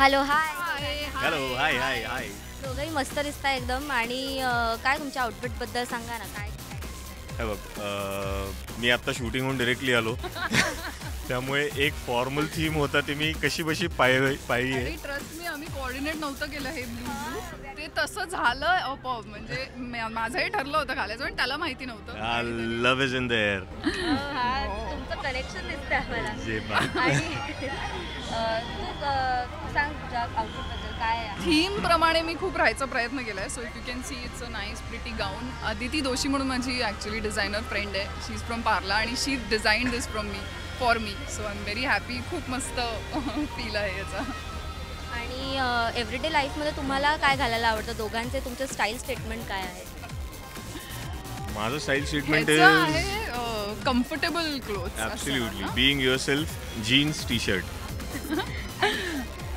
Hello hi. Hello hi हाय हाय. दोघंही मस्त दिसताय एकदम. आणि काय तुमच्या आउटफिटबद्दल सांगा ना. काय हे बघ, मी आत्ता शूटिंगहून डिरेक्टली आलो. त्यामुळे एक फॉर्मल थीम होता, ते मी कशी बशी पाहिली आहे. ट्रस्ट मी आम्ही कोऑर्डिनेट नव्हतं केलं हे ब्लू ते तसं झालं आपोआप. म्हणजे माझंही ठरलं होतं घालायचं पण त्याला माहिती नव्हतं. Love is in the air. तुमचं कलेक्शन दिसतंय आम्हाला. जे बात. आणि तू सांग तुझ्या आउटफिटबद्दल काय आहे. थीम प्रमाणे मी खूप राहायचा प्रयत्न केलाय. So if you can see it's a nice pretty gown. Aditi Doshi म्हणून माझी ॲक्च्युली डिझायनर फ्रेंड आहे. शी इज फ्रॉम पार्ला आणि she design this from me for me. So I am very happy. खूप मस्त फील आहे याचा. आणि एव्हरीडे लाईफमध्ये तुम्हाला काय घालायला आवडतं दोघांचे. तुमचं स्टाईल स्टेटमेंट काय आहे. माझं स्टाईल स्टेटमेंट आहे comfortable clothes. Absolutely being yourself. Jeans T shirt.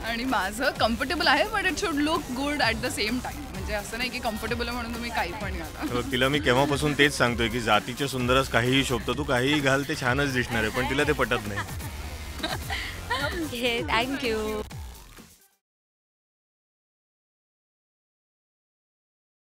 आणि माझं कम्फर्टेबल आहे but it should look good at the same time. म्हणजे असं नाही की कम्फर्टेबल आहे म्हणून तुम्ही काही पण घाला. तिला मी केव्हापासून तेच सांगतोय की जातीच्या सुंदरच काहीही शोभतं, तू काहीही घाल ते छानच दिसणार आहे, पण तिला ते पटत नाही. Okay thank you.